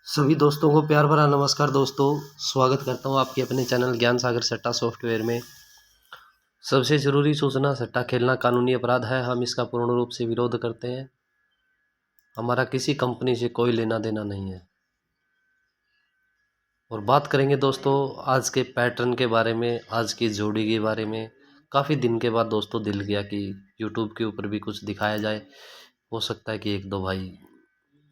सभी दोस्तों को प्यार भरा नमस्कार दोस्तों। स्वागत करता हूं आपके अपने चैनल ज्ञान सागर सट्टा सॉफ्टवेयर में। सबसे ज़रूरी सूचना, सट्टा खेलना कानूनी अपराध है। हम इसका पूर्ण रूप से विरोध करते हैं। हमारा किसी कंपनी से कोई लेना देना नहीं है। और बात करेंगे दोस्तों आज के पैटर्न के बारे में, आज की जोड़ी के बारे में। काफ़ी दिन के बाद दोस्तों दिल किया कि यूट्यूब के ऊपर भी कुछ दिखाया जाए। हो सकता है कि एक दो भाई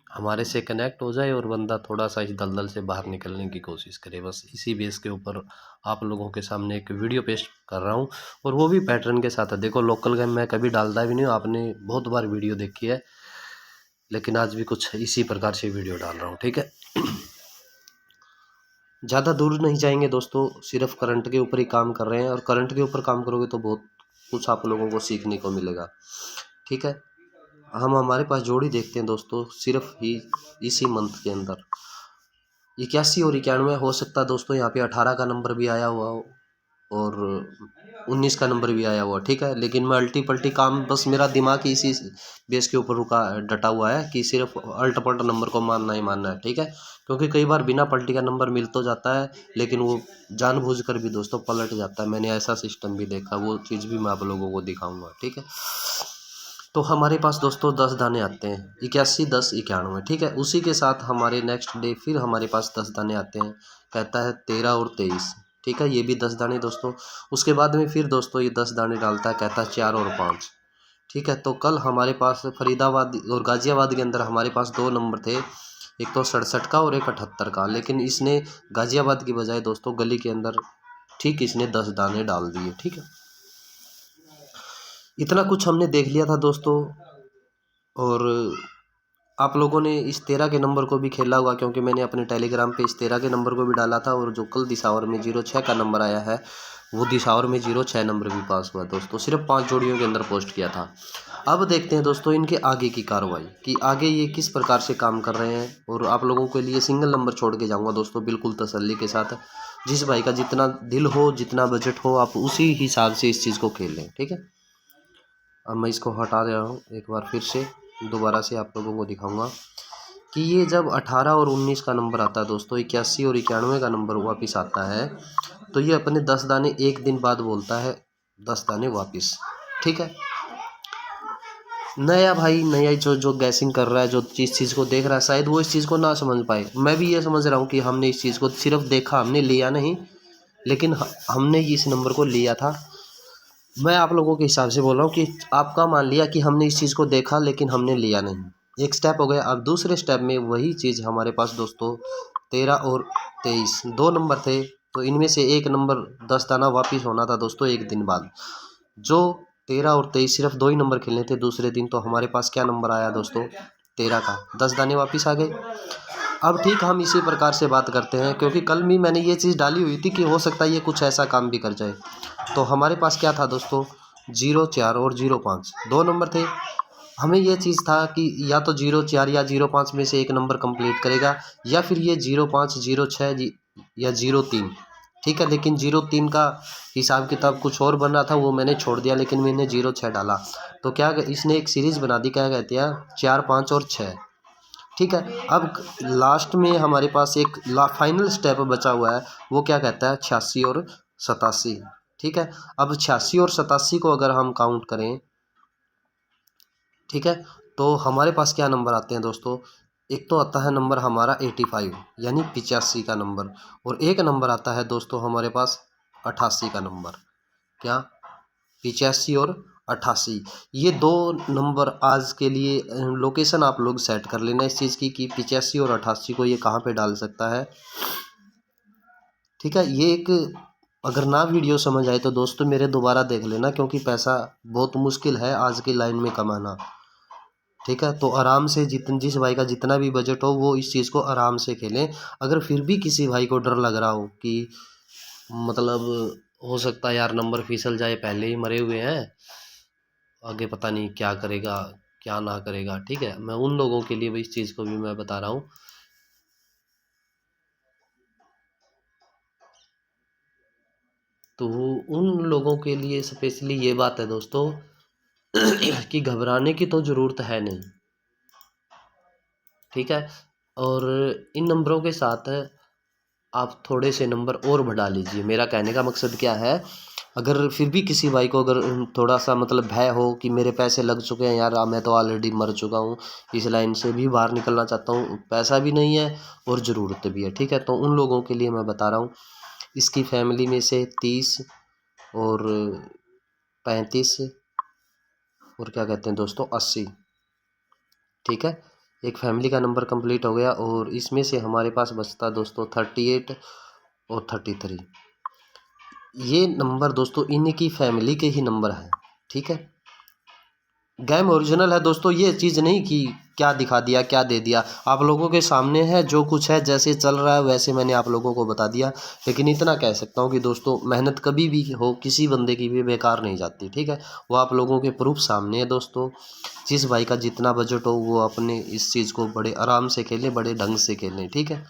हमारे से कनेक्ट हो जाए और बंदा थोड़ा सा इस दलदल से बाहर निकलने की कोशिश करे। बस इसी बेस के ऊपर आप लोगों के सामने एक वीडियो पेश कर रहा हूँ, और वो भी पैटर्न के साथ है। देखो, लोकल गेम मैं कभी डालता भी नहीं हूँ, आपने बहुत बार वीडियो देखी है, लेकिन आज भी कुछ इसी प्रकार से वीडियो डाल रहा हूँ। ठीक है, ज़्यादा दूर नहीं जाएंगे दोस्तों, सिर्फ करंट के ऊपर ही काम कर रहे हैं, और करंट के ऊपर काम करोगे तो बहुत कुछ आप लोगों को सीखने को मिलेगा। ठीक है, हम हमारे पास जोड़ी देखते हैं दोस्तों, सिर्फ ही इसी मंथ के अंदर 81 और 91 हो सकता है दोस्तों। यहाँ पे 18 का नंबर भी आया हुआ हो और 19 का नंबर भी आया हुआ। ठीक है, लेकिन मैं अल्टी पल्टी काम, बस मेरा दिमाग ही इसी बेस के ऊपर रुका डटा हुआ है कि सिर्फ अल्ट पल्ट नंबर को मानना ही मानना है। ठीक है, क्योंकि कई बार बिना पल्टी का नंबर मिल तो जाता है, लेकिन वो जानबूझकर भी दोस्तों पलट जाता है। मैंने ऐसा सिस्टम भी देखा, वो चीज़ भी मैं आप लोगों को दिखाऊंगा। ठीक है, तो हमारे पास दोस्तों 10 दाने आते हैं, 81, 10, 91। ठीक है, उसी के साथ हमारे नेक्स्ट डे फिर हमारे पास 10 दाने आते हैं, कहता है 13 और 23। ठीक है, ये भी 10 दाने दोस्तों। उसके बाद में फिर दोस्तों ये 10 दाने डालता है, कहता है 4 और 5। ठीक है, तो कल हमारे पास फरीदाबाद और गाज़ियाबाद के अंदर हमारे पास दो नंबर थे, एक तो 67 का और एक 78 का, लेकिन इसने गाज़ियाबाद की बजाय दोस्तों गली के अंदर ठीक इसने 10 दाने डाल दिए। ठीक है, इतना कुछ हमने देख लिया था दोस्तों। और आप लोगों ने इस 13 के नंबर को भी खेला होगा, क्योंकि मैंने अपने टेलीग्राम पे इस 13 के नंबर को भी डाला था, और जो कल दिसावर में 06 का नंबर आया है, वो दिसावर में 06 नंबर भी पास हुआ दोस्तों। सिर्फ 5 जोड़ियों के अंदर पोस्ट किया था। अब देखते हैं दोस्तों इनके आगे की कार्रवाई, कि आगे ये किस प्रकार से काम कर रहे हैं। और आप लोगों के लिए सिंगल नंबर छोड़ के जाऊँगा दोस्तों, बिल्कुल तसल्ली के साथ। जिस भाई का जितना दिल हो, जितना बजट हो, आप उसी हिसाब से इस चीज़ को खेल लें। ठीक है, अब मैं इसको हटा रहा हूँ, एक बार फिर से दोबारा से आप लोगों को दिखाऊंगा कि ये जब 18 और 19 का नंबर आता है दोस्तों, 81 और 91 का नंबर वापस आता है, तो ये अपने 10 दाने एक दिन बाद बोलता है 10 दाने वापस। ठीक है, नया भाई, नया जो जो गैसिंग कर रहा है, जो जिस चीज़ को देख रहा है, शायद वो इस चीज़ को ना समझ पाए। मैं भी ये समझ रहा हूँ कि हमने इस चीज़ को सिर्फ देखा, हमने लिया नहीं, लेकिन हमने इस नंबर को लिया था। मैं आप लोगों के हिसाब से बोल रहा हूँ कि आपका मान लिया कि हमने इस चीज़ को देखा, लेकिन हमने लिया नहीं। एक स्टेप हो गया। अब दूसरे स्टेप में वही चीज़ हमारे पास दोस्तों 13 और 23 दो नंबर थे, तो इनमें से एक नंबर 10 दाना वापिस होना था दोस्तों एक दिन बाद। जो 13 और 23 सिर्फ दो ही नंबर खेलने थे दूसरे दिन, तो हमारे पास क्या नंबर आया दोस्तों? 13 का 10 दाने वापिस आ गए। अब ठीक, हम इसी प्रकार से बात करते हैं, क्योंकि कल भी मैंने ये चीज़ डाली हुई थी कि हो सकता है ये कुछ ऐसा काम भी कर जाए। तो हमारे पास क्या था दोस्तों? 04 और 05 दो नंबर थे। हमें ये चीज़ था कि या तो 04 या 05 में से एक नंबर कंप्लीट करेगा, या फिर ये 05, 06 या 03। ठीक है, लेकिन 03 का हिसाब किताब कुछ और बन रहा था, वो मैंने छोड़ दिया, लेकिन मैंने 06 डाला। तो क्या इसने एक सीरीज़ बना दी, क्या कहते हैं, 4, 5 और 6। ठीक है, अब लास्ट में हमारे पास एक फाइनल स्टेप बचा हुआ है, वो क्या कहता है, 86 और 87। ठीक है, अब 86 और 87 को अगर हम काउंट करें, ठीक है, तो हमारे पास क्या नंबर आते हैं दोस्तों? एक तो आता है नंबर हमारा 85, यानी 85 का नंबर, और एक नंबर आता है दोस्तों हमारे पास 88 का नंबर। क्या? 85 और 88। ये दो नंबर आज के लिए लोकेशन आप लोग सेट कर लेना इस चीज़ की, कि 85 और 88 को ये कहाँ पे डाल सकता है। ठीक है, ये एक, अगर ना वीडियो समझ आए तो दोस्तों मेरे दोबारा देख लेना, क्योंकि पैसा बहुत मुश्किल है आज की लाइन में कमाना। ठीक है, तो आराम से जिस भाई का जितना भी बजट हो, वो इस चीज़ को आराम से खेलें। अगर फिर भी किसी भाई को डर लग रहा हो कि मतलब हो सकता है यार नंबर फिसल जाए, पहले ही मरे हुए हैं, आगे पता नहीं क्या करेगा क्या ना करेगा, ठीक है, मैं उन लोगों के लिए भी इस चीज़ को भी मैं बता रहा हूँ। तो उन लोगों के लिए स्पेशली ये बात है दोस्तों कि घबराने की तो ज़रूरत है नहीं। ठीक है, और इन नंबरों के साथ आप थोड़े से नंबर और बढ़ा लीजिए। मेरा कहने का मकसद क्या है, अगर फिर भी किसी भाई को अगर थोड़ा सा मतलब भय हो कि मेरे पैसे लग चुके हैं यार, मैं तो ऑलरेडी मर चुका हूँ, इस लाइन से भी बाहर निकलना चाहता हूँ, पैसा भी नहीं है और ज़रूरत भी है, ठीक है, तो उन लोगों के लिए मैं बता रहा हूँ। इसकी फैमिली में से 30 और 35 और क्या कहते हैं दोस्तों 80, ठीक है, एक फैमिली का नंबर कंप्लीट हो गया। और इसमें से हमारे पास बचता दोस्तों 38 और 33। ये नंबर दोस्तों इनकी फैमिली के ही नंबर हैं, ठीक है। गेम ओरिजिनल है दोस्तों, ये चीज़ नहीं कि क्या दिखा दिया क्या दे दिया, आप लोगों के सामने है, जो कुछ है जैसे चल रहा है वैसे मैंने आप लोगों को बता दिया। लेकिन इतना कह सकता हूँ कि दोस्तों मेहनत कभी भी हो किसी बंदे की भी बेकार नहीं जाती, ठीक है, वो आप लोगों के प्रूफ सामने है दोस्तों। जिस भाई का जितना बजट हो वो अपने इस चीज़ को बड़े आराम से खेलें, बड़े ढंग से खेलें, ठीक है।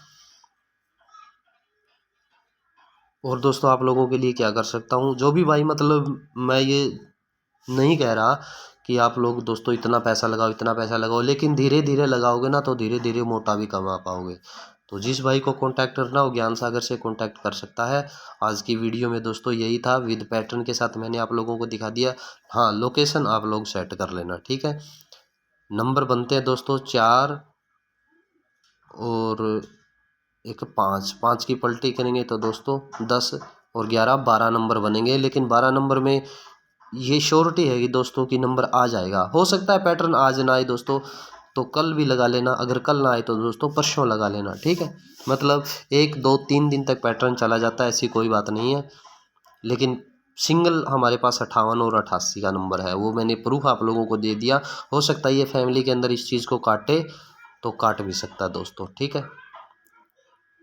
और दोस्तों आप लोगों के लिए क्या कर सकता हूँ, जो भी भाई मतलब मैं ये नहीं कह रहा कि आप लोग दोस्तों इतना पैसा लगाओ इतना पैसा लगाओ, लेकिन धीरे धीरे लगाओगे ना तो धीरे धीरे मोटा भी कमा पाओगे। तो जिस भाई को कांटेक्ट करना हो ज्ञान सागर से कांटेक्ट कर सकता है। आज की वीडियो में दोस्तों यही था, विद पैटर्न के साथ मैंने आप लोगों को दिखा दिया। हाँ, लोकेशन आप लोग सेट कर लेना, ठीक है। नंबर बनते हैं दोस्तों 4 और एक 5, 5 की पलटी करेंगे तो दोस्तों 10 और 11, 12 नंबर बनेंगे। लेकिन 12 नंबर में ये श्योरिटी है कि दोस्तों की नंबर आ जाएगा। हो सकता है पैटर्न आज ना आए दोस्तों, तो कल भी लगा लेना, अगर कल ना आए तो दोस्तों परसों लगा लेना, ठीक है। मतलब 1 2 3 दिन तक पैटर्न चला जाता है, ऐसी कोई बात नहीं है। लेकिन सिंगल हमारे पास 58 और 88 का नंबर है, वो मैंने प्रूफ आप लोगों को दे दिया। हो सकता है ये फैमिली के अंदर इस चीज़ को काटे तो काट भी सकता है दोस्तों, ठीक है।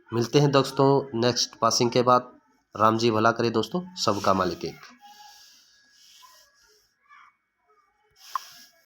मिलते हैं दोस्तों नेक्स्ट पासिंग के बाद। राम जी भला करे दोस्तों, सबका मालिक एक।